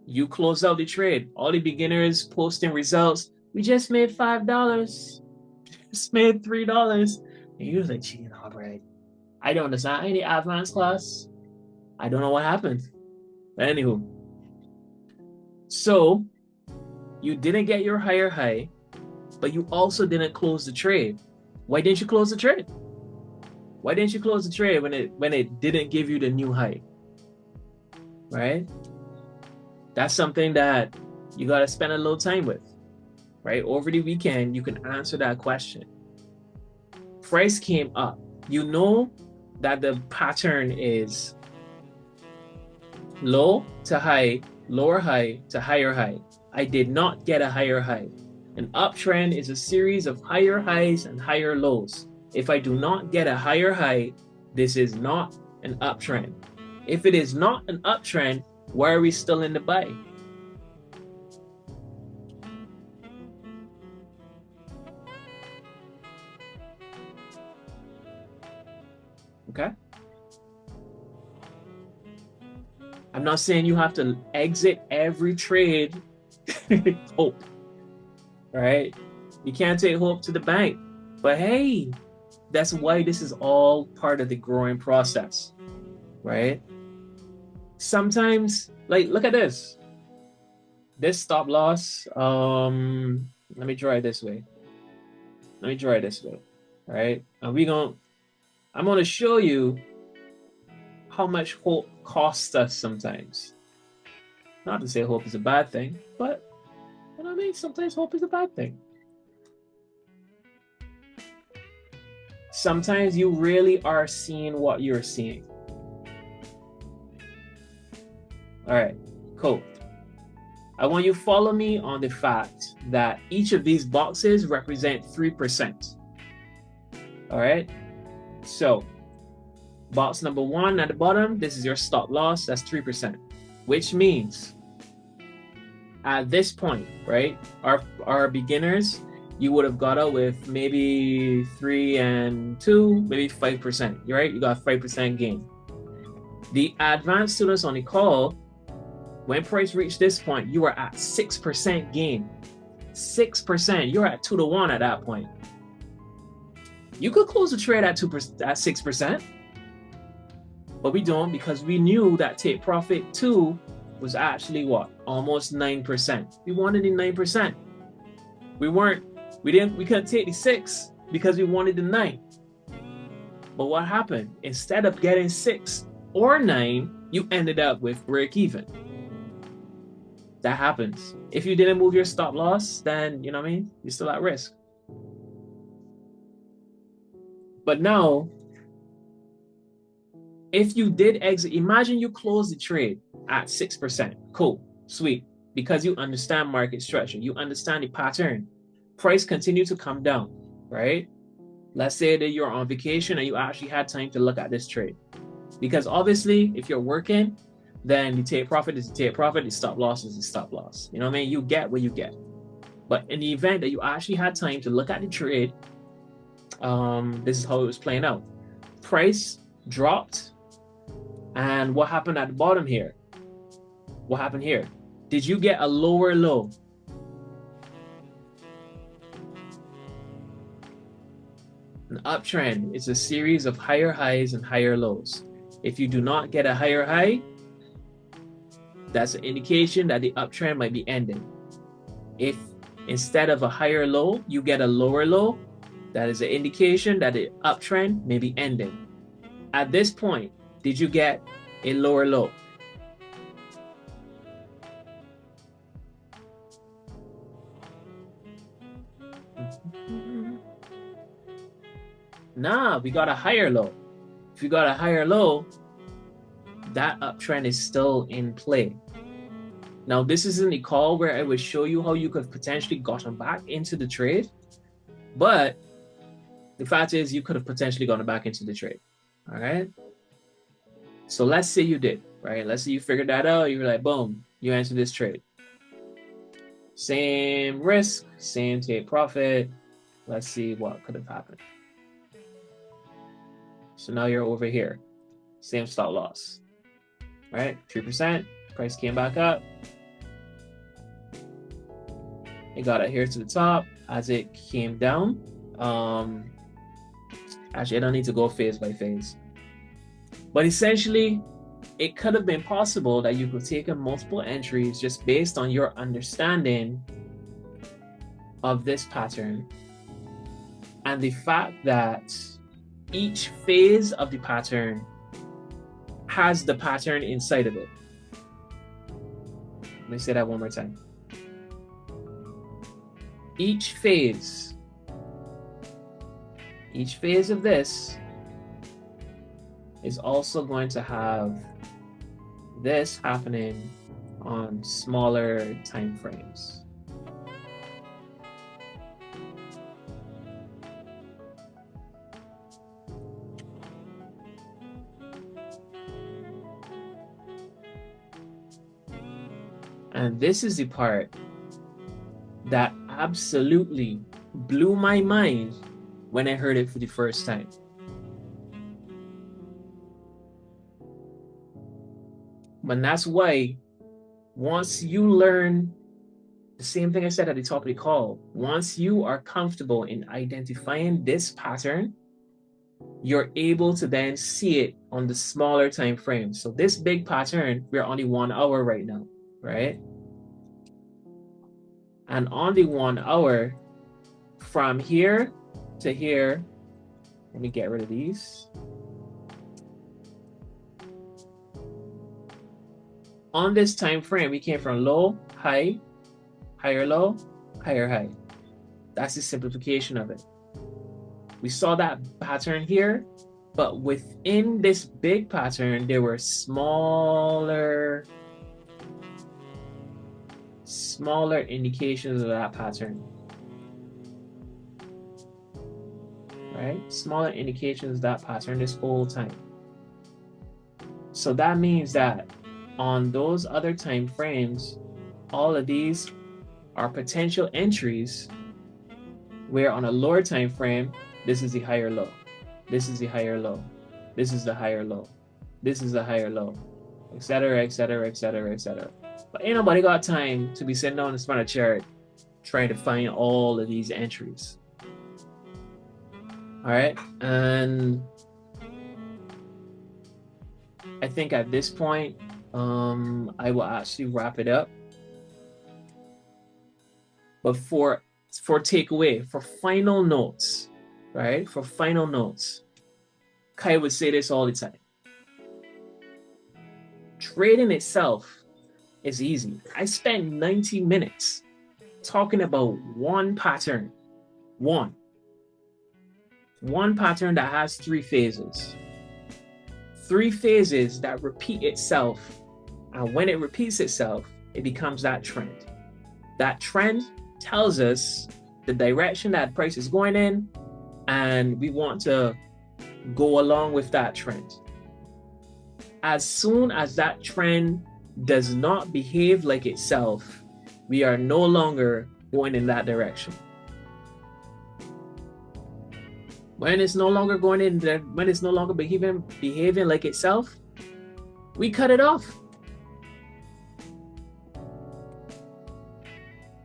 you close out the trade. All the beginners posting results. We just made $5. Just made $3. And you're like, gee, no, Brad. I don't understand any advanced class. I don't know what happened. But anywho. So, you didn't get your higher high, but you also didn't close the trade. Why didn't you close the trade? Why didn't you close the trade when it didn't give you the new high? Right? That's something that you got to spend a little time with. Right? Over the weekend, you can answer that question. Price came up. You know that the pattern is low to high, lower high to higher high. I did not get a higher high. An uptrend is a series of higher highs and higher lows. If I do not get a higher high, this is not an uptrend. If it is not an uptrend, why are we still in the buy? Okay. I'm not saying you have to exit every trade. Hope. Right? You can't take hope to the bank. But hey, that's why this is all part of the growing process. Right? Sometimes, like, look at this. This stop loss. Let me draw it this way. Let me draw it this way. Right? And I'm gonna show you how much hope costs us sometimes. Not to say hope is a bad thing, but you know what I mean? Sometimes hope is a bad thing. Sometimes you really are seeing what you're seeing. All right, cool. I want you to follow me on the fact that each of these boxes represent 3%. All right, so box number 1 at the bottom, this is your stop loss, that's 3%, which means at this point, right, our beginners, you would have got out with maybe 3 and 2, maybe 5%, right? You got 5% gain. The advanced students on the call, when price reached this point, you are at 6% gain. 6%, you're at 2 to 1 at that point. You could close the trade at 2%, at 6%. But we don't, because we knew that take profit 2 was actually what? Almost 9%. We wanted the 9%. We couldn't take the 6 because we wanted the 9. But what happened? Instead of getting 6 or 9, you ended up with break even. That happens. If you didn't move your stop loss, then you know what I mean? You're still at risk. But now, if you did exit, imagine you close the trade at 6%. Cool, sweet. Because you understand market structure, you understand the pattern. Price continue to come down, right? Let's say that you're on vacation and you actually had time to look at this trade. Because obviously, if you're working, then the take profit is the take profit, the stop loss is the stop loss. You know what I mean? You get what you get. But in the event that you actually had time to look at the trade, this is how it was playing out. Price dropped. And what happened at the bottom here? What happened here? Did you get a lower low? An uptrend is a series of higher highs and higher lows. If you do not get a higher high, that's an indication that the uptrend might be ending. If instead of a higher low, you get a lower low, that is an indication that the uptrend may be ending. At this point, did you get a lower low? Nah, we got a higher low. If you got a higher low, that uptrend is still in play. Now, this isn't a call where I would show you how you could potentially gotten back into the trade, but the fact is you could have potentially gotten back into the trade. All right. So let's say you did, right? Let's say you figured that out. You were like, boom, you entered this trade. Same risk, same take profit. Let's see what could have happened. So now you're over here. Same stop loss, right? 3%. Price came back up. It got it here to the top as it came down. Actually, I don't need to go phase by phase. But essentially, it could have been possible that you could take in multiple entries just based on your understanding of this pattern and the fact that each phase of the pattern has the pattern inside of it. Let me say that one more time. Each phase of this is also going to have this happening on smaller time frames. And this is the part that absolutely blew my mind when I heard it for the first time. But that's why once you learn the same thing I said at the top of the call, once you are comfortable in identifying this pattern, you're able to then see it on the smaller time frame. So this big pattern, we're on the 1 hour right now, right? And on the 1 hour, from here to here, let me get rid of these. On this time frame, we came from low, high, higher low, higher high. That's the simplification of it. We saw that pattern here, but within this big pattern, there were smaller indications of that pattern. Right? Smaller indications of that pattern this whole time. So that means that on those other time frames, all of these are potential entries where on a lower time frame, this is the higher low, this is the higher low, this is the higher low, this is the higher low, etc., etc., etc., etc. But ain't nobody got time to be sitting down in front of a chart trying to find all of these entries. All right, and I think at this point, I will actually wrap it up. But for takeaway, for final notes, right? For final notes, Kai would say this all the time. Trading itself is easy. I spent 90 minutes talking about one pattern, one pattern that has 3 phases. 3 phases that repeat itself. And when it repeats itself, it becomes that trend. That trend tells us the direction that price is going in, and we want to go along with that trend. As soon as that trend does not behave like itself, we are no longer going in that direction. When it's no longer going in there, when it's no longer behaving like itself, we cut it off.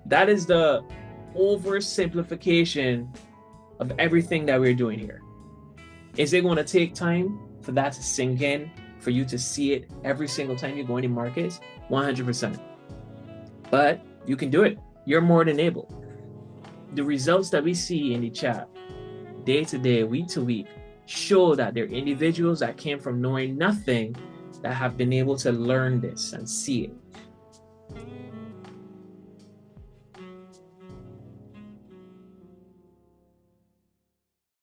That is the oversimplification of everything that we're doing here. Is it going to take time for that to sink in, for you to see it every single time you go into markets? 100%. But you can do it. You're more than able. The results that we see in the chat, day to day, week to week, show that there are individuals that came from knowing nothing that have been able to learn this and see it.